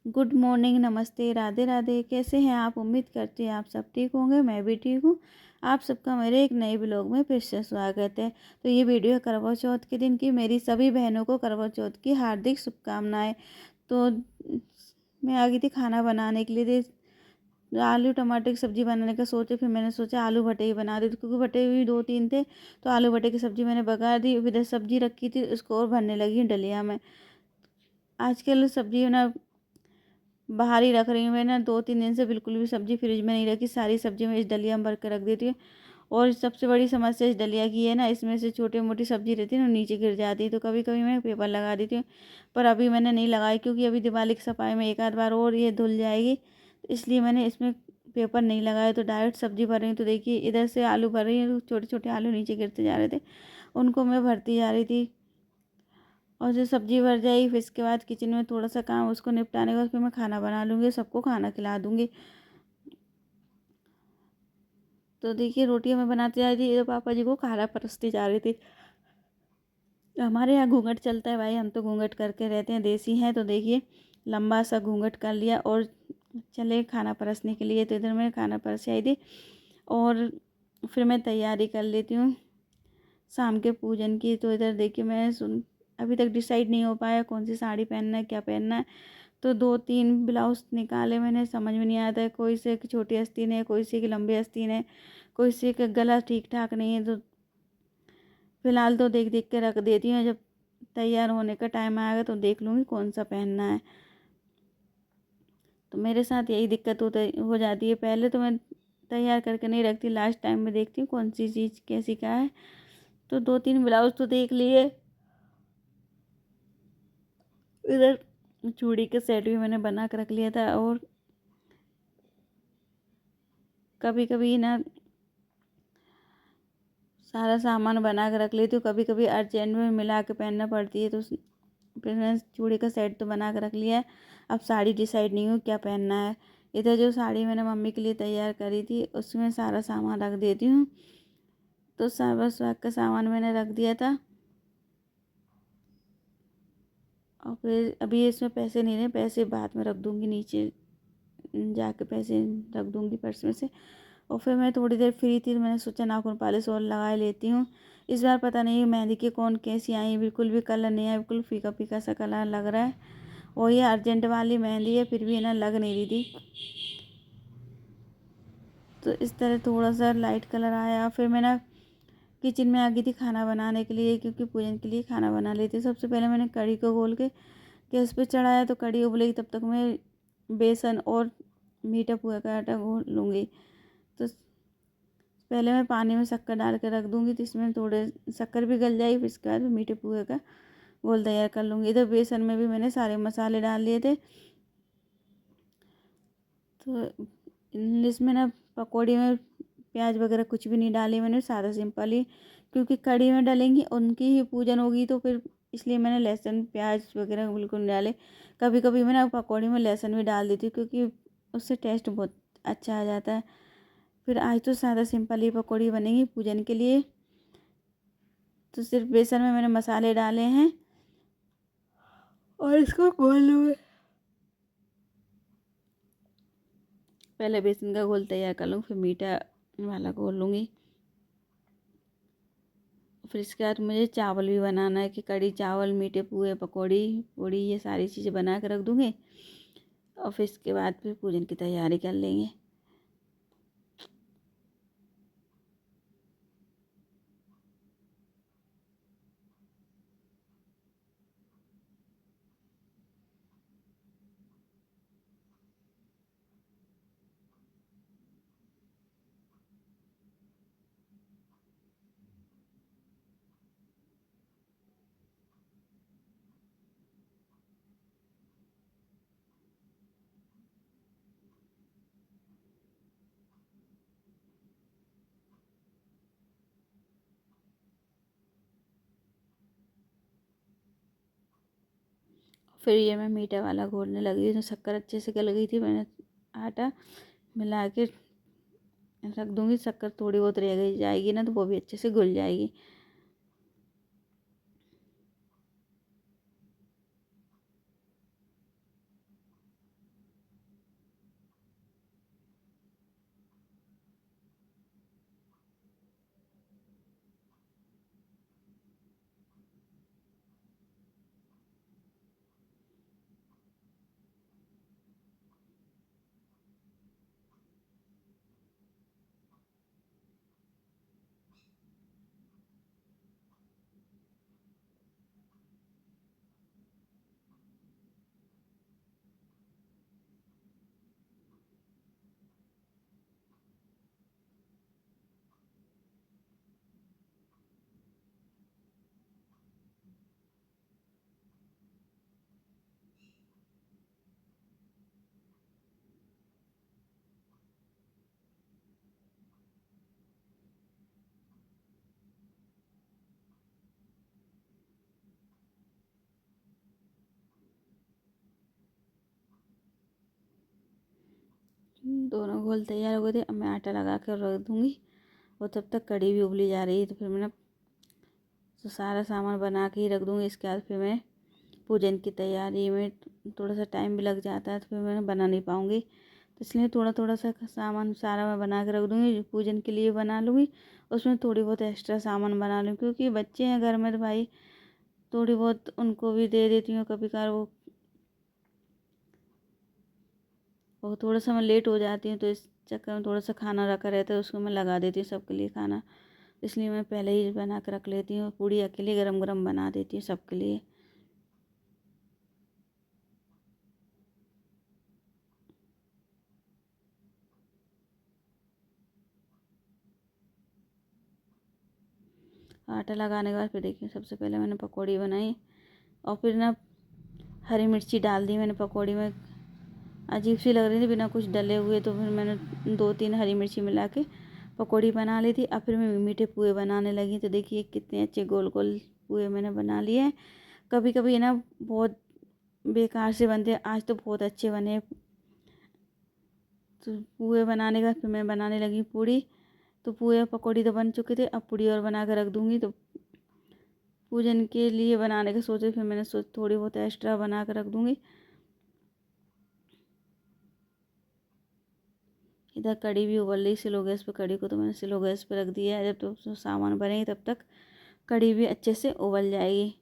Good morning, नमस्ते, राधे राधे। कैसे हैं आप? उम्मीद करती हैं आप सब ठीक होंगे। मैं भी ठीक हूँ। आप सबका मेरे एक नए ब्लॉग में फिर से स्वागत है। तो ये वीडियो है करवा चौथ के दिन की। मेरी सभी बहनों को करवा चौथ की हार्दिक शुभकामनाएं। तो मैं आ गई थी खाना बनाने के लिए। आलू टमाटर की सब्ज़ी बनाने का सोचे, फिर मैंने सोचा आलू भटे ही बना देती, क्योंकि भटे भी 2-3 थे। तो आलू भटे की सब्ज़ी मैंने बघार दी। इधर सब्ज़ी रखी थी, उसको और भरने लगी डलिया में। आजकल सब्ज़ी ना बाहर ही रख रही हूँ। मैं ना 2-3 दिन से बिल्कुल भी सब्ज़ी फ्रिज में नहीं रखी। सारी सब्ज़ी मैं इस डलिया में भर के रख देती हूँ। और सबसे बड़ी समस्या इस डलिया की है ना, इसमें से छोटी-मोटी सब्ज़ी रहती है ना, नीचे गिर जाती है। तो कभी-कभी मैं पेपर लगा देती हूँ, पर अभी मैंने नहीं लगाई, क्योंकि अभी दिवाली की सफाई में एक आध बार और ये धुल जाएगी। तो इसलिए मैंने इसमें पेपर नहीं लगाया। तो डायरेक्ट सब्ज़ी भर रही हूँ। तो देखिए, इधर से आलू भर रही हूँ, छोटे-छोटे आलू नीचे गिरते जा रहे थे, उनको मैं भरती जा रही थी। और जो सब्ज़ी भर जाएगी, फिर इसके बाद किचन में थोड़ा-सा काम, उसको निपटाने के बाद फिर मैं खाना बना लूँगी, सबको खाना खिला दूँगी। तो देखिए, रोटियाँ मैं बनाती जा रही थी, इधर पापा जी को खाना परसती जा रही थी। हमारे यहाँ घूंघट चलता है भाई, हम तो घूंघट करके रहते हैं, देसी हैं। तो देखिए, लंबा सा घूंघट कर लिया और चले खाना परसने के लिए। तो इधर मैं खाना परस आई थी और फिर मैं तैयारी कर लेती हूँ शाम के पूजन की। तो इधर देखिए, मैं अभी तक डिसाइड नहीं हो पाया कौन सी साड़ी पहनना है, क्या पहनना है। तो 2-3 ब्लाउज निकाले मैंने, समझ में नहीं आता है। कोई से की छोटी आस्तीन है, कोई से की लंबी आस्तीन है, कोई से का गला ठीक ठाक नहीं है। तो फिलहाल तो देख देख के रख देती हूँ, जब तैयार होने का टाइम आएगा तो देख लूँगी कौन सा पहनना है। तो मेरे साथ यही दिक्कत हो जाती है। पहले तो मैं तैयार करके नहीं रखती, लास्ट टाइम में देखती हूँ कौन सी चीज़ कैसी क्या है। तो 2-3 ब्लाउज तो देख लिए। इधर चूड़ी का सेट भी मैंने बना कर रख लिया था। और कभी कभी ना सारा सामान बना कर रख लेती हूँ, कभी कभी अर्जेंट में मिला के पहनना पड़ती है। तो फिर मैंने चूड़ी का सेट तो बना कर रख लिया है। अब साड़ी डिसाइड नहीं हूँ क्या पहनना है। इधर जो साड़ी मैंने मम्मी के लिए तैयार करी थी, उसमें सारा सामान रख देती हूँ। तो सारा स्वाग का सामान मैंने रख दिया था। और फिर अभी इसमें पैसे नहीं रहे, पैसे बाद में रख दूँगी, नीचे जाके पैसे रख दूँगी पर्स में से। और फिर मैं थोड़ी देर फ्री थी, तो मैंने सोचा नाखून पॉलिश और लगा लेती हूँ। इस बार पता नहीं मेहंदी के कौन कैसी आई, बिल्कुल भी कलर नहीं आया, बिल्कुल फीका फीका सा कलर लग रहा है। और ये अर्जेंट वाली मेहंदी है, फिर भी ना लग नहीं रही थी। तो इस तरह थोड़ा सा लाइट कलर आया। फिर मैं ना किचन में आ गई थी खाना बनाने के लिए, क्योंकि पूजन के लिए खाना बना लेती। सबसे पहले मैंने कढ़ी को घोल के गैस पे चढ़ाया। तो कढ़ी उबलेगी, तब तक मैं बेसन और मीठा पोहा का आटा घोल लूँगी। तो पहले मैं पानी में शक्कर डाल के रख दूँगी, तो इसमें थोड़े शक्कर भी गल जाएगी। फिर इसके बाद मीठे पोहे का घोल तैयार कर लूँगी। इधर बेसन में भी मैंने सारे मसाले डाल लिए थे। तो इसमें ना पकौड़ी में प्याज वगैरह कुछ भी नहीं डाली मैंने, सादा सिंपल ही, क्योंकि कढ़ी में डालेंगी उनकी ही पूजन होगी। तो फिर इसलिए मैंने लहसुन प्याज वगैरह बिल्कुल नहीं डाले। कभी कभी मैं ना पकौड़ी में लहसुन भी डाल देती हूँ, क्योंकि उससे टेस्ट बहुत अच्छा आ जाता है। फिर आज तो सादा सिंपल ही पकौड़ी बनेगी पूजन के लिए। तो सिर्फ बेसन में मैंने मसाले डाले हैं और इसको घोल लूँगी। पहले बेसन का घोल तैयार कर लूँ, फिर मीठा वाला घोल लूँगी। फिर इसके बाद मुझे चावल भी बनाना है, कि कढ़ी चावल, मीठे पुए, पकौड़ी पूड़ी, ये सारी चीज़ें बना कर रख दूँगी। और फिर इसके बाद फिर पूजन की तैयारी कर लेंगे। फिर ये मैं मीठा वाला घोलने लगी, तो शक्कर अच्छे से गल गई थी। मैंने आटा मिला के रख दूँगी। शक्कर थोड़ी बहुत रह गई जाएगी ना, तो वो भी अच्छे से घुल जाएगी। दोनों घोल तैयार हो गए थे। अब मैं आटा लगा कर रख दूँगी और तब तक कढ़ी भी उबली जा रही है। तो फिर मैं तो सारा सामान बना के ही रख दूँगी। इसके बाद फिर मैं पूजन की तैयारी में थोड़ा सा टाइम भी लग जाता है, तो फिर मैं बना नहीं पाऊँगी। तो इसलिए थोड़ा थोड़ा सा सामान सारा मैं बना के रख दूँगी। पूजन के लिए बना लूँगी, उसमें थोड़ी बहुत एक्स्ट्रा सामान बना लूँ, क्योंकि बच्चे हैं घर में तो भाई थोड़ी बहुत उनको भी दे देती हूँ कभी कभार। वो थोड़ा सा मैं लेट हो जाती हूँ, तो इस चक्कर में थोड़ा सा खाना रखा रहता है, उसको मैं लगा देती हूँ सबके लिए खाना। इसलिए मैं पहले ही बना के रख लेती हूँ। पूड़ी अकेले गरम गरम बना देती हूँ सबके लिए। आटा लगाने के बाद फिर देखिए सबसे पहले मैंने पकौड़ी बनाई और फिर ना हरी मिर्ची डाल दी मैंने पकौड़ी में। अजीब सी लग रही थी बिना कुछ डले हुए, तो फिर मैंने 2-3 हरी मिर्ची मिला के पकौड़ी बना ली थी। अब फिर मैं मीठे पुए बनाने लगी। तो देखिए कितने अच्छे गोल गोल पुए मैंने बना लिए हैं। कभी कभी ना बहुत बेकार से बनते हैं, आज तो बहुत अच्छे बने। तो पुए बनाने के बाद फिर मैं बनाने लगी पूड़ी। तो पुए पकौड़ी तो बन चुके थे, अब पूड़ी और बना कर रख दूँगी। तो पूजन के लिए बनाने का सोचे, फिर मैंने थोड़ी बहुत एक्स्ट्रा बना कर रख दूँगी। इधर कढ़ी भी उबल रही स्लो गैस पे। कढ़ी को तो मैंने स्लो गैस पे रख दिया है। जब तो सामान बनेगी तब तक कढ़ी भी अच्छे से उबल जाएगी।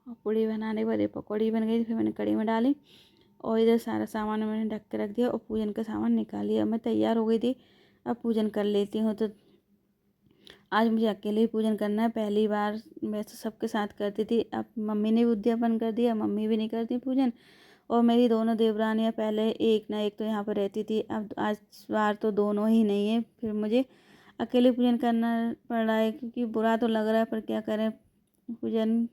और पूड़ी बनाने के बाद ये पकौड़ी बन गई। फिर मैंने कढ़ी में डाली और इधर सारा सामान मैंने ढक के रख दिया और पूजन का सामान निकाल लिया। मैं तैयार हो गई थी, अब पूजन कर लेती हूँ। तो आज मुझे अकेले ही पूजन करना है। पहली बार मैं तो सबके साथ करती थी, अब मम्मी ने भी उद्यापन कर दिया। मम्मी भी नहीं करती पूजन, और मेरी दोनों देवरानियाँ पहले एक ना एक तो यहाँ पर रहती थी। अब आज बार तो दोनों ही नहीं है, फिर मुझे अकेले पूजन करना पड़ रहा है, क्योंकि बुरा तो लग रहा है पर क्या करें। पूजन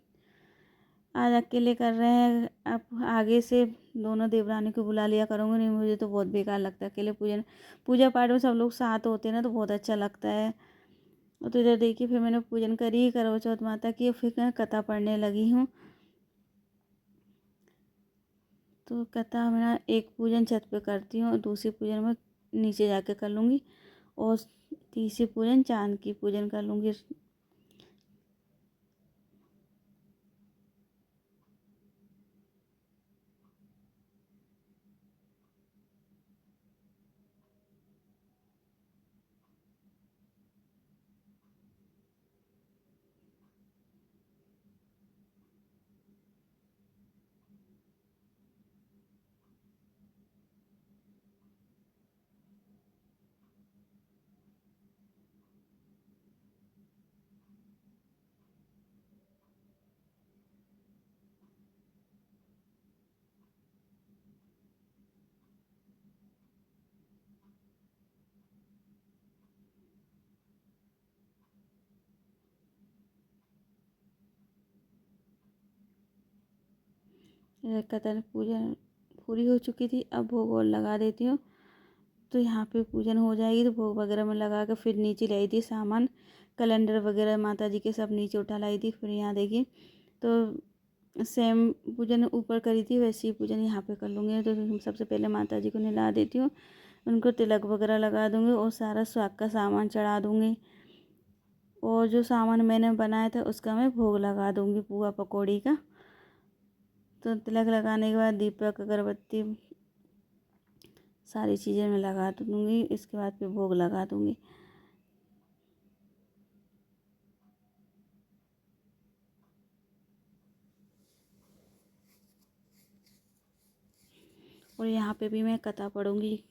आज अकेले कर रहे हैं। अब आगे से दोनों देवरानी को बुला लिया करूँगी। नहीं, मुझे तो बहुत बेकार लगता है अकेले पूजन। पूजा पाठ में सब लोग साथ होते हैं ना, तो बहुत अच्छा लगता है। तो इधर देखिए फिर मैंने पूजन करी करवा चौथ माता की, फिर मैं कथा पढ़ने लगी हूँ। तो कथा मेरा एक पूजन छत पे करती हूँ और दूसरी पूजन में नीचे जाके कर लूँगी, और तीसरी पूजन चांद की पूजन कर लूँगी। कथा पूजन पूरी हो चुकी थी, अब भोग और लगा देती हूँ। तो यहाँ पे पूजन हो जाएगी तो भोग वगैरह में लगा कर फिर नीचे लाई थी सामान, कैलेंडर वगैरह माता जी के सब नीचे उठा लाई थी। फिर यहाँ देखिए तो सेम पूजन ऊपर करी थी वैसे ही पूजन यहाँ पे कर लूँगी। तो सबसे पहले माता जी को नहला देती हूँ, उनको तिलक वगैरह लगा दूँगी और सारा स्वाग का सामान चढ़ा दूँगी। और जो सामान मैंने बनाया था उसका मैं भोग लगा दूँगी पुआ पकौड़ी का। तो तिलक लगाने के बाद दीपक अगरबत्ती सारी चीज़ें मैं लगा दूँगी, इसके बाद फिर भोग लगा दूँगी। और यहाँ पे भी मैं कथा पढ़ूँगी।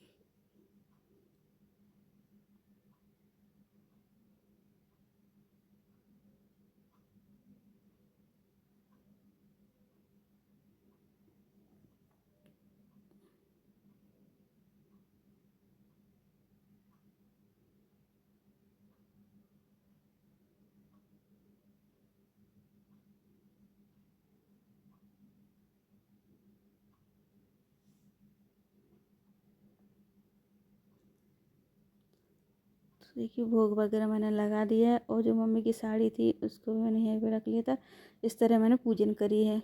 तो देखिए भोग वगैरह मैंने लगा दिया है और जो मम्मी की साड़ी थी उसको भी मैंने यहीं पे रख लिया था। इस तरह मैंने पूजन करी है।